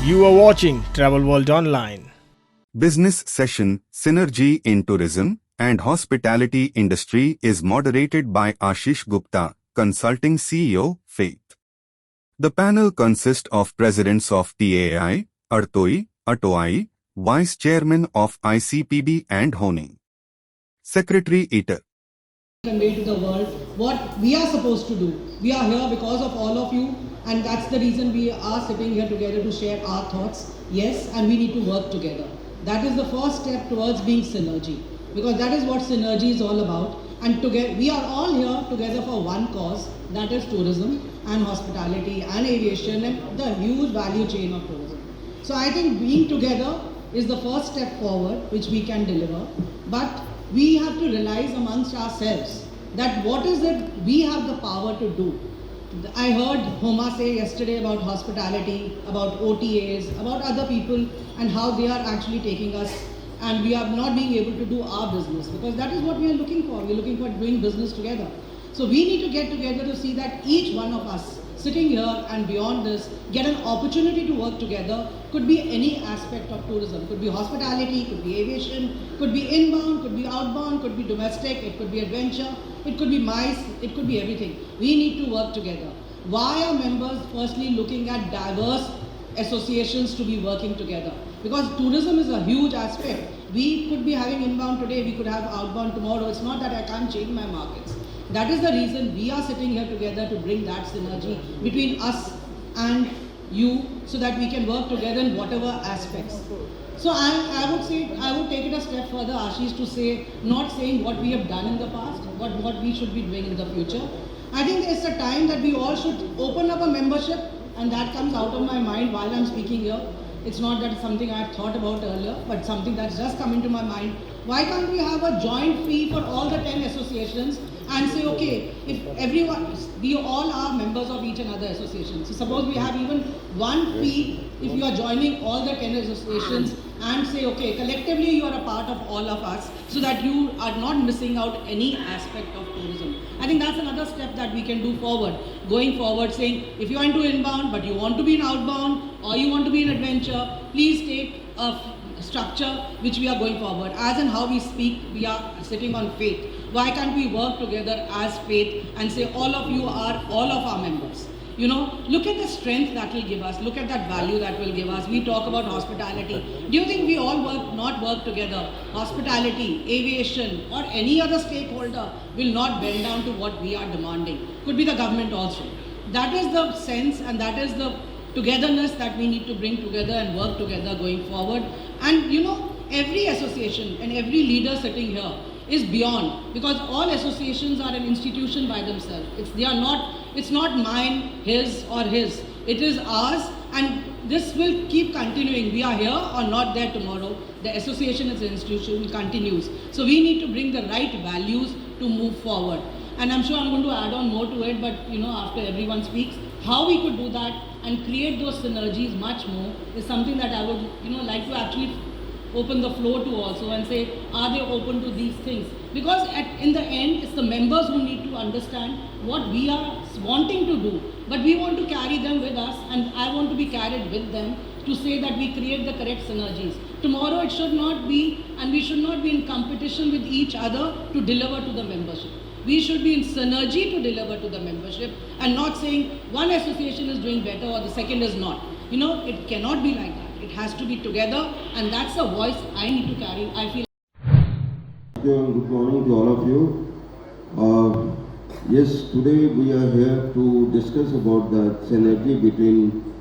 You are watching Travel World Online. Business session Synergy in Tourism and Hospitality Industry is moderated by Ashish Gupta, Consulting CEO, Faith. The panel consists of presidents of TAI, ATOI, Vice Chairman of ICPB and Honi. Secretary Eater. Convey to the world what we are supposed to do. We are here because of all of you, and that's the reason we are sitting here together to share our thoughts. Yes, and we need to work together. That is the first step towards being synergy, because that is what synergy is all about. And together, we are all here together for one cause, that is tourism and hospitality and aviation and the huge value chain of tourism. So I think being together is the first step forward which we can deliver. But we have to realize amongst ourselves that what is it we have the power to do. I heard Homa say yesterday about hospitality, about OTAs, about other people and how they are actually taking us, and we are not being able to do our business, because that is what we are looking for. We are looking for doing business together. So we need to get together to see that each one of us sitting here and beyond this get an opportunity to work together. Could be any aspect of tourism, could be hospitality, could be aviation, could be inbound, could be outbound, could be domestic, it could be adventure, it could be MICE, it could be everything. We need to work together. Why are members firstly looking at diverse associations to be working together? Because tourism is a huge aspect. We could be having inbound today, we could have outbound tomorrow. It's not that I can't change my markets. That is the reason we are sitting here together to bring that synergy between us and you, so that we can work together in whatever aspects. So I would say, I would take it a step further, Ashish, to say, not saying what we have done in the past, but what we should be doing in the future. I think it's a time that we all should open up a membership, and that comes out of my mind while I'm speaking here. It's not that it's something I've thought about earlier, but something that's just come into my mind. Why can't we have a joint fee for all the 10 associations and say, okay, if everyone, we all are members of each another association. So suppose we have even one fee if you are joining all the 10 associations, and say, okay, collectively you are a part of all of us, so that you are not missing out any aspect of tourism. I think that's another step that we can do forward. Going forward, saying, if you are into inbound, but you want to be in outbound, or you want to be in adventure, please take a structure which we are going forward. As in how we speak, we are sitting on Faith. Why can't we work together as Faith and say all of you are all of our members? You know, look at the strength that will give us, look at that value that will give us. We talk about hospitality. Do you think we all not work together? Hospitality, aviation, or any other stakeholder will not bend down to what we are demanding. Could be the government also. That is the sense, and that is the togetherness that we need to bring together and work together going forward. And you know, every association and every leader sitting here is beyond, because all associations are an institution by themselves. It's not mine, his or his. It is ours, and this will keep continuing. We are here or not there tomorrow. The association as an institution continues. So we need to bring the right values to move forward. And I'm sure I'm going to add on more to it, but you know, after everyone speaks, how we could do that and create those synergies much more is something that I would, you know, like to actually open the floor to also, and say, are they open to these things? Because in the end, it's the members who need to understand what we are wanting to do, but we want to carry them with us, and I want to be carried with them to say that we create the correct synergies. Tomorrow it should not be, and we should not be in competition with each other to deliver to the membership. We should be in synergy to deliver to the membership, and not saying one association is doing better or the second is not. You know, it cannot be like that. It has to be together, and that's the voice I need to carry. I feel. Good morning to all of you. Yes, today we are here to discuss about the synergy between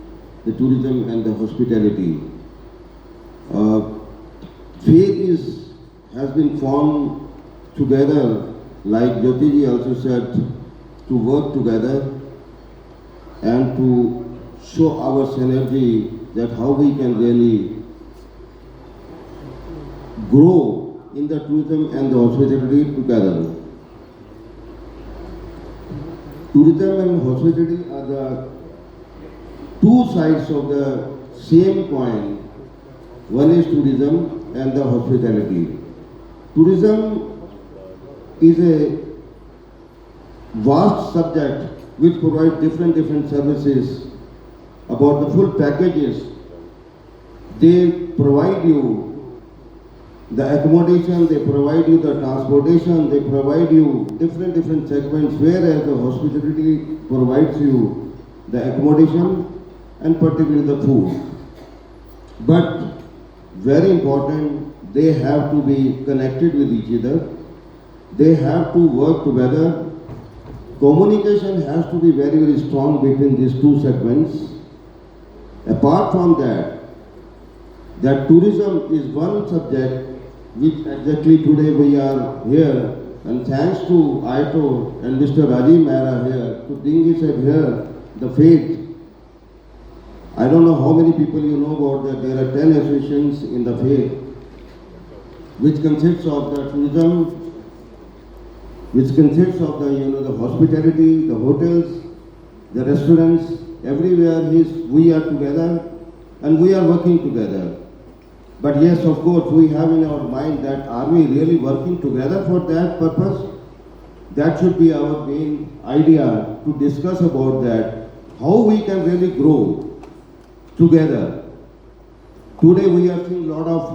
the tourism and the hospitality. Faith has been formed together, like Jyotiji also said, to work together and to show our synergy, that how we can really grow in the tourism and the hospitality together. Tourism and hospitality are the two sides of the same coin. One is tourism and the hospitality. Tourism is a vast subject which provides different services about the full packages They provide you the accommodation, they provide you the transportation, they provide you different segments, whereas the hospitality provides you the accommodation and particularly the food. But very important, they have to be connected with each other. They have to work together. Communication has to be very strong between these two segments. Apart from that, that tourism is one subject which exactly today we are here, and thanks to ITO and Mr. Rajiv Mehra here to bring it here, the faith. I don't know how many people you know about that. There are 10 associations in the faith, which consists of the tourism, which consists of the the hospitality, the hotels, the restaurants. Everywhere we are together and we are working together. But yes, of course, we have in our mind that are we really working together for that purpose? That should be our main idea to discuss about that, how we can really grow together. Today we are seeing a lot of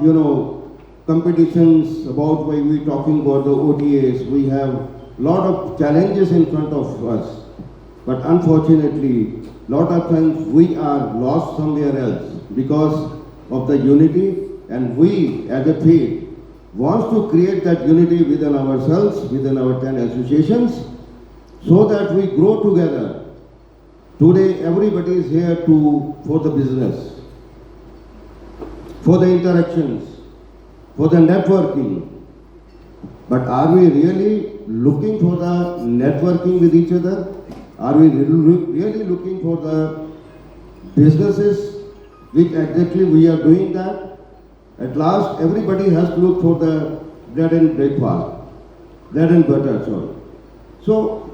competitions about why we talking about the OTAs. We have a lot of challenges in front of us, but unfortunately, lot of times we are lost somewhere else because of the unity, and we as a faith wants to create that unity within ourselves, within our 10 associations, so that we grow together. Today everybody is here for the business, for the interactions, for the networking. But are we really looking for the networking with each other? Are we really looking for the businesses which exactly we are doing that? At last, everybody has to look for the bread and butter, sorry. So,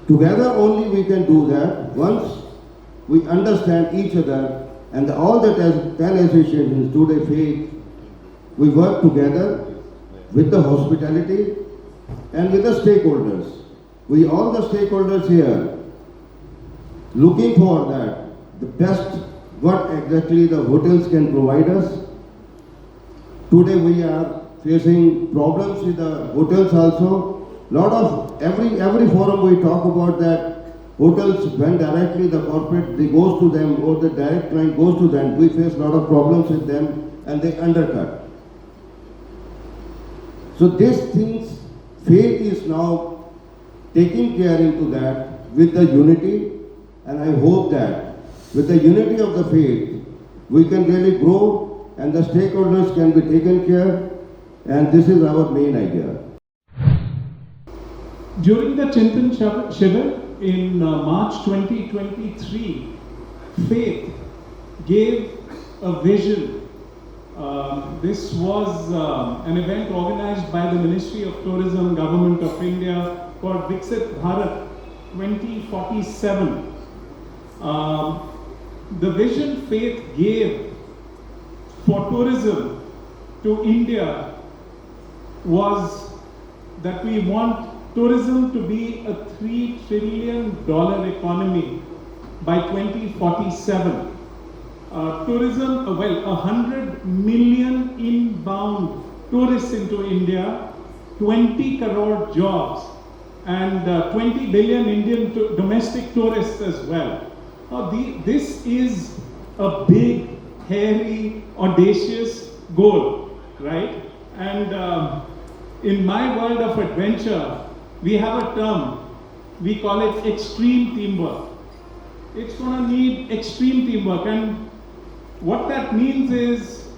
together only we can do that once we understand each other, and all the 10 associations today faith, we work together with the hospitality and with the stakeholders. We all the stakeholders here looking for that, the best what exactly the hotels can provide us. Today we are facing problems with the hotels also. Lot of every forum we talk about that hotels when directly the corporate they goes to them or the direct client goes to them, we face a lot of problems with them and they undercut. So these things, faith is now taking care into that with the unity, and I hope that with the unity of the faith, we can really grow and the stakeholders can be taken care, and this is our main idea. During the Chintan Shivir in March 2023, Faith gave a vision. This was an event organized by the Ministry of Tourism, Government of India, called Viksit Bharat 2047. The vision Faith gave for tourism to India was that we want tourism to be a $3 trillion economy by 2047. Tourism, 100 million inbound tourists into India, 20 crore jobs, and 20 billion Indian domestic tourists as well. This is a big, hairy, audacious goal, right? And in my world of adventure, we have a term, we call it extreme teamwork. It's going to need extreme teamwork, and what that means is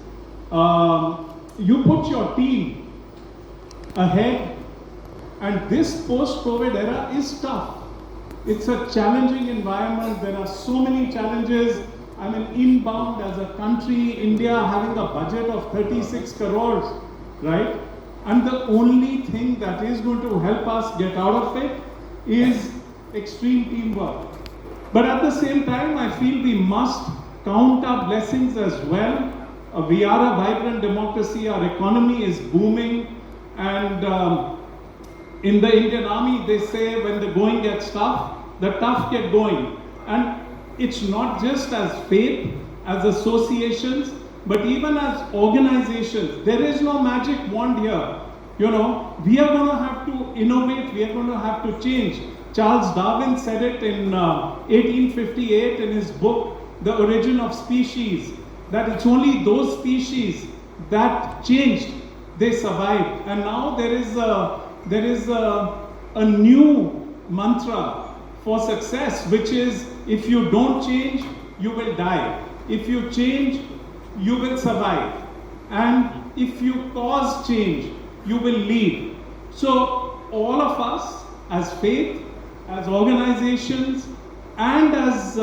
you put your team ahead, and this post-COVID era is tough. It's a challenging environment. There are so many challenges. I mean, inbound as a country, India having a budget of 36 crores, right? And the only thing that is going to help us get out of it is extreme teamwork. But at the same time, I feel we must count our blessings as well. We are a vibrant democracy, our economy is booming, and in the Indian Army they say when the going gets tough, the tough get going. And it's not just as faith, as associations, but even as organizations, there is no magic wand here. You know, we are going to have to innovate, we are going to have to change. Charles Darwin said it in 1858 in his book, The Origin of Species, that it's only those species that changed, they survived. And now there is a new mantra for success, which is if you don't change, you will die. If you change, you will survive. And if you cause change, you will lead. So all of us as faith, as organizations, and as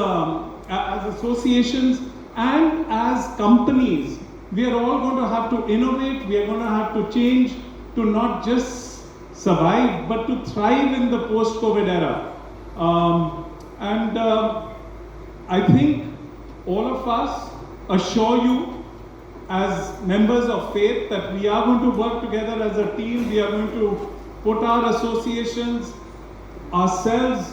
associations, and as companies, we are all going to have to innovate, we are going to have to change to not just survive, but to thrive in the post-COVID era. I think all of us assure you as members of faith that we are going to work together as a team. We are going to put our associations, ourselves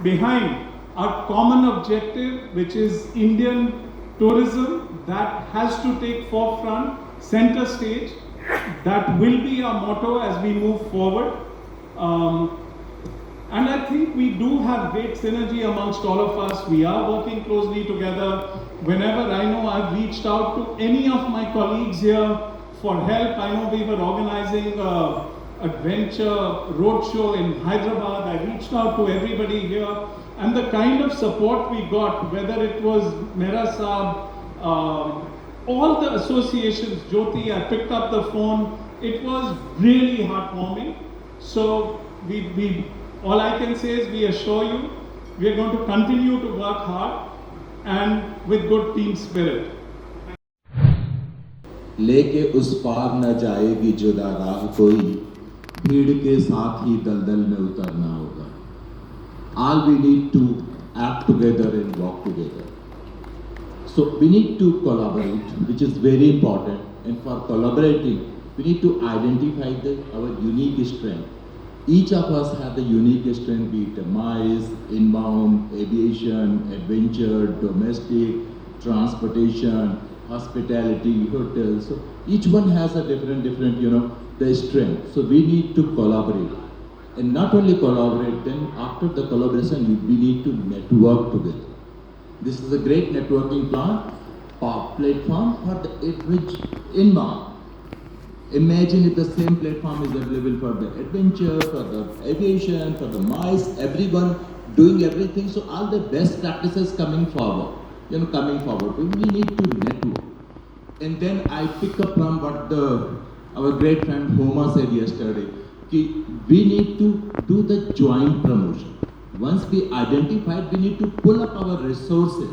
behind our common objective, which is Indian tourism, that has to take forefront, center stage. That will be our motto as we move forward. And I think we do have great synergy amongst all of us. We are working closely together. Whenever I know I've reached out to any of my colleagues here for help. I know we were organizing an adventure roadshow in Hyderabad. I reached out to everybody here, and the kind of support we got, whether it was Mera Saab, all the associations, Jyoti, I picked up the phone. It was really heartwarming. So all I can say is we assure you, we are going to continue to work hard and with good team spirit. लेके उस पार न जाएगी जुदा राह कोई, भीड़ के साथ ही दलदल में उतरना होगा. All we need to act together and walk together. So we need to collaborate, which is very important. And for collaborating, we need to identify our unique strength. Each of us have the unique strength, be it MICE, inbound, aviation, adventure, domestic, transportation, hospitality, hotels. So each one has a different, the strength. So we need to collaborate. And not only collaborate, then after the collaboration, we need to network together. This is a great networking platform for the which inbound. Imagine if the same platform is available for the adventure, for the aviation, for the MICE, everyone doing everything. So all the best practices coming forward. We need to network. And then I pick up from what our great friend Homa said yesterday. We need to do the joint promotion. Once we identified, we need to pull up our resources.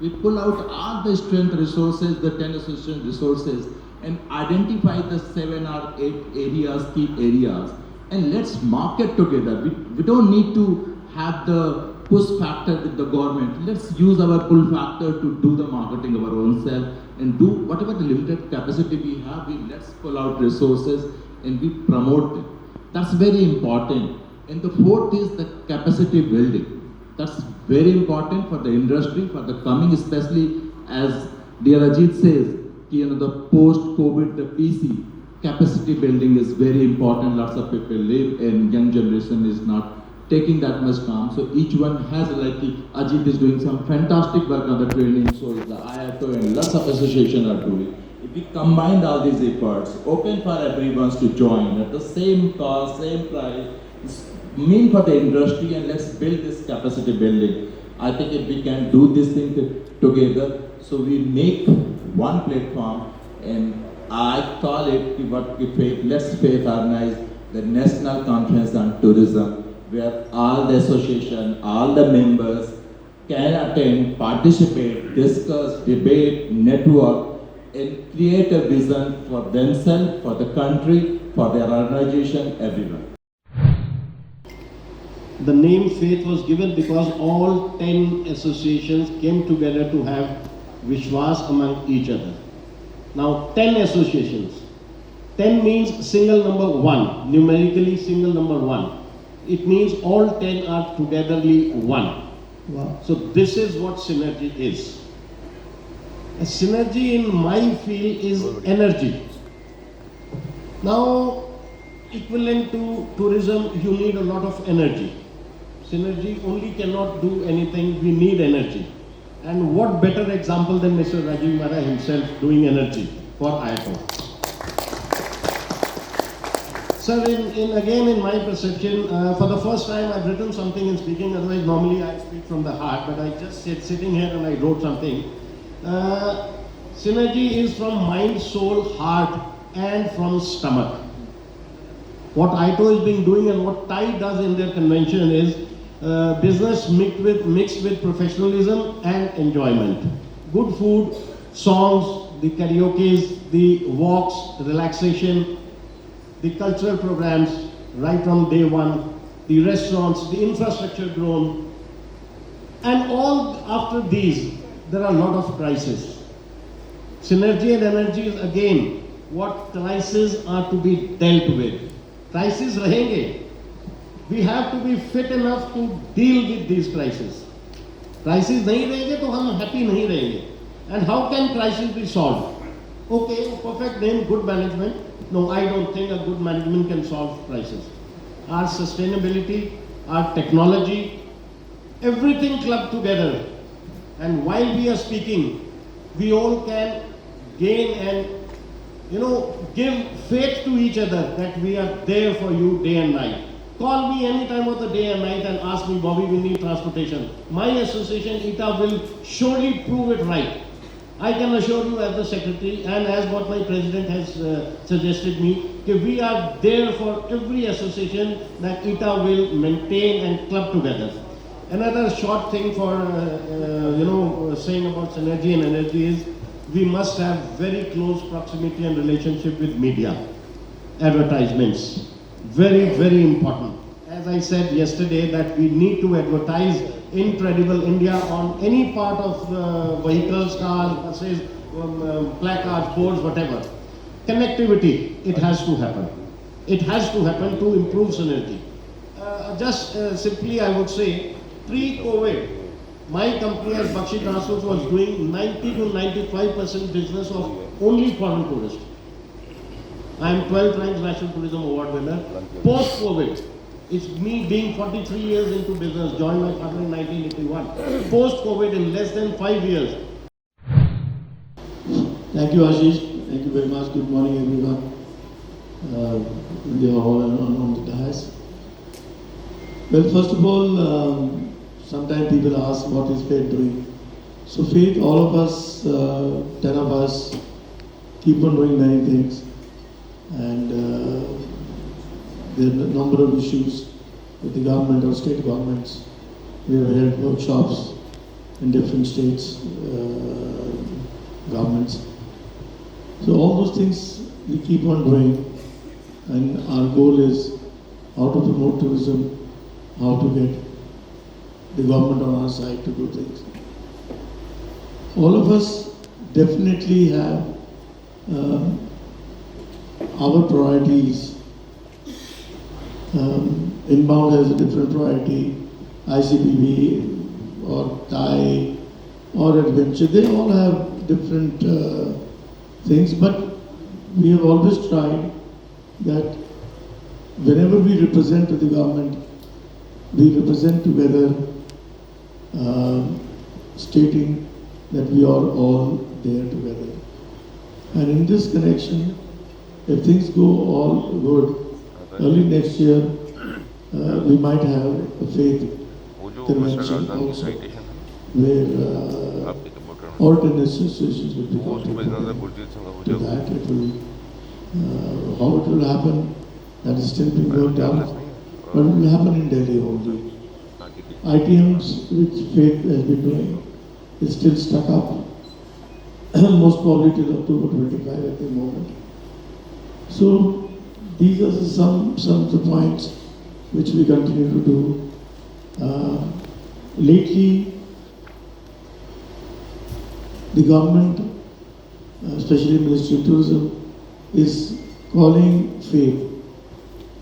We pull out all the strength resources, the 10 association resources, and identify the 7 or 8 areas, key areas, and let's market together. We don't need to have the push factor with the government. Let's use our pull factor to do the marketing of our own self and do whatever the limited capacity we have. Let's pull out resources and we promote it. That's very important. And the fourth is the capacity building. That's very important for the industry, for the coming, especially as dear Ajit says, the post-COVID, the PC, capacity building is very important. Lots of people live and young generation is not taking that much time. So each one has, like Ajit is doing some fantastic work on the training, so is the IATO and lots of associations are doing. If we combine all these efforts, open for everyone to join at the same cost, same price, mean for the industry, and let's build this capacity building. I think if we can do this thing together, so we make one platform, and I call it Let's Faith organize the National Conference on Tourism, where all the association, all the members can attend, participate, discuss, debate, network, and create a vision for themselves, for the country, for their organization, everyone. The name Faith was given because all 10 associations came together to have Vishwas among each other. Now 10 associations. 10 means single number 1, numerically single number 1. It means all 10 are togetherly one. Wow. So this is what synergy is. synergy in my field is energy. Now, equivalent to tourism, you need a lot of energy. Synergy only cannot do anything, we need energy. And what better example than Mr. Rajiv Mehra himself doing energy for IITO. Sir, in my perception, for the first time I've written something in speaking, otherwise normally I speak from the heart, but I just sitting here and I wrote something. Synergy is from mind, soul, heart and from stomach. What IITO is being doing and what TIE does in their convention is business mixed with professionalism and enjoyment. Good food, songs, the karaoke's, the walks, the relaxation, the cultural programs right from day one, the restaurants, the infrastructure grown. And all after these, there are a lot of crises. Synergy and energy is again what crises are to be dealt with. Crises rahenge. We have to be fit enough to deal with these crises. Crises nahi rahenge to hum happy nahi rahenge. And how can crisis be solved? Okay, perfect name, good management. No, I don't think a good management can solve crisis. Our sustainability, our technology, everything clubbed together. And while we are speaking, we all can gain and give faith to each other that we are there for you day and night. Call me any time of the day and night and ask me, Bobby, we need transportation. My association, ITA, will surely prove it right. I can assure you as the secretary and as what my president has suggested me, that we are there for every association that ITA will maintain and club together. Another short thing for, saying about synergy and energy is, we must have very close proximity and relationship with media, advertisements. Very, very important. As I said yesterday that we need to advertise Incredible India on any part of vehicles, cars, buses, placards, boards, whatever. Connectivity, it has to happen. It has to happen to improve synergy. Simply I would say, pre-COVID, my company as Bakshi Transport was doing 90 to 95% business of only foreign tourists. I am 12 times National Tourism Award winner. Post-COVID, it's me being 43 years into business, joined my father in 1981. Post-COVID, in less than 5 years. Thank you, Ashish. Thank you very much. Good morning, everyone. We are all on the dais. Well, first of all, sometimes people ask what is faith doing. So faith, all of us, 10 of us, keep on doing many things. And there are a number of issues with the government or state governments. We have held workshops in different states, governments. So all those things we keep on doing. And our goal is how to promote tourism, how to get the government on our side to do things. All of us definitely have our priorities. Inbound has a different priority, ICPB or TIE or Adventure, they all have different things, but we have always tried that whenever we represent to the government, we represent together, stating that we are all there together. And in this connection, if things go all good, early next year, we might have a faith convention also, where alternate associations will be contributing to that. It will, how it will happen, that is still being worked out, but it will happen in Delhi only. ITMs, which faith has been doing, is still stuck up, most probably till October 25 at the moment. So these are some of the points which we continue to do. Lately, the government, especially Ministry of Tourism, is calling faith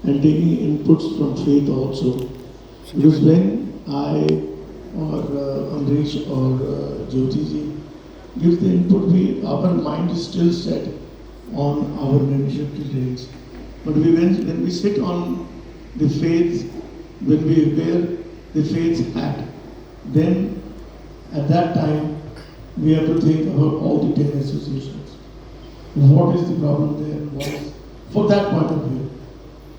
and taking inputs from faith also. Because when I or Amrish or Jyoti ji gives the input, our mind is still set on our membership details. But when we sit on the faith, when we wear the faith hat, then at that time we have to think about all the 10 associations. What is the problem there? What is, for that point of view.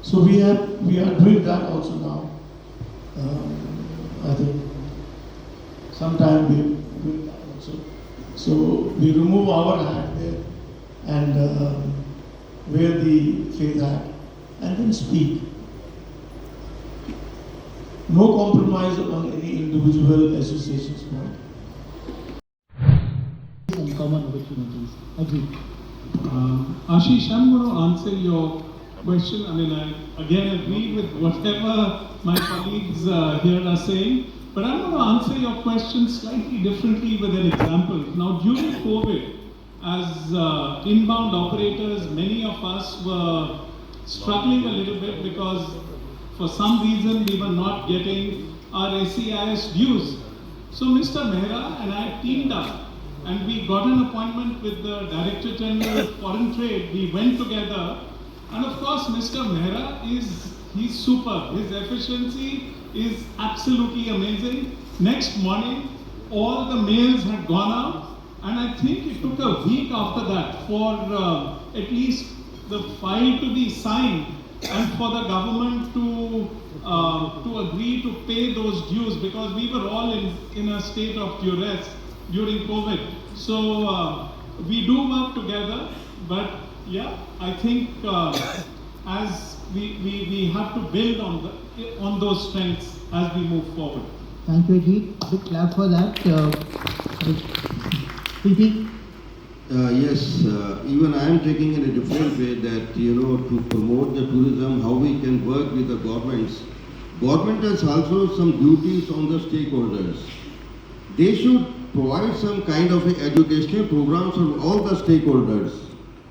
So we are doing that also now. I think sometime we will that also. So we remove our hat there and wear the faith hat and then speak. No compromise on any individual association's point. Uncommon opportunities. Agree. Ashish, I'm going to answer your question. I mean, I again agree with whatever my colleagues here are saying, but I'm going to answer your question slightly differently with an example. Now, during COVID, as inbound operators, many of us were struggling a little bit because for some reason we were not getting our SEIS dues. So Mr. Mehra and I teamed up and we got an appointment with the Director General of Foreign Trade. We went together, and of course Mr. Mehra he's super. His efficiency is absolutely amazing. Next morning, all the mails had gone out, and I think it took a week after that for at least the file to be signed and for the government to agree to pay those dues, because we were all in a state of duress during COVID. So we do work together, but yeah, I think as we have to build on those strengths as we move forward. Thank you, Ajit. Big clap for that. PP. Yes, even I am taking in a different way that, to promote the tourism, how we can work with the governments. Government has also some duties on the stakeholders. They should provide some kind of educational programs for all the stakeholders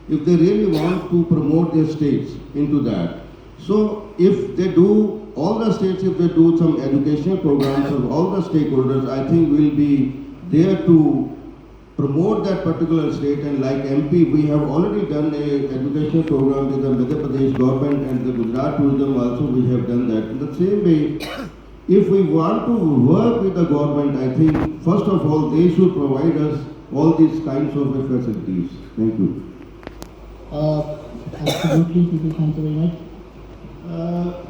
if they really want to promote their states into that. So if they do, all the states, if they do some educational programs for all the stakeholders, I think we'll be there to promote that particular state. And like MP, we have already done a educational program with the Madhya Pradesh government, and the Gujarat tourism also we have done that. In the same way, if we want to work with the government, I think first of all they should provide us all these kinds of facilities. Thank you. Absolutely, PP. Thank you very much.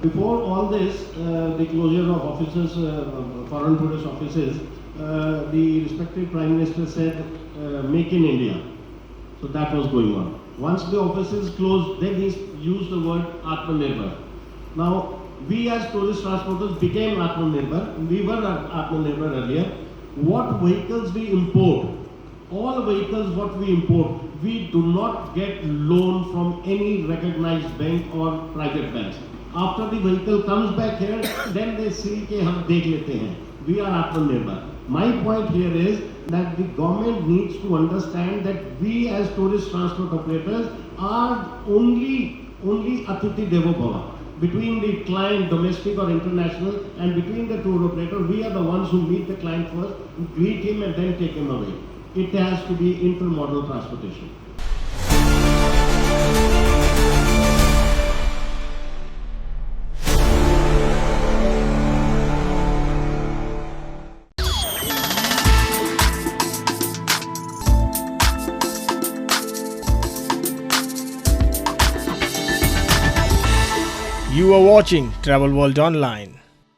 Before all this, the closure of offices, foreign tourist offices, the respective Prime Minister said, make in India. So that was going on. Once the offices closed, then he used the word Atmanirbhar. Now, we as tourist transporters became Atmanirbhar. We were Atmanirbhar earlier. What vehicles we import, all vehicles what we import, we do not get loan from any recognized bank or private banks. After the vehicle comes back here, then they see कि हम देख लेते हैं. We are Atmanirbhar. My point here is that the government needs to understand that we as tourist transport operators are only Atithi Devo Bhava. Between the client, domestic or international, and between the tour operator, we are the ones who meet the client first, greet him and then take him away. It has to be intermodal transportation. You are watching Travel World Online.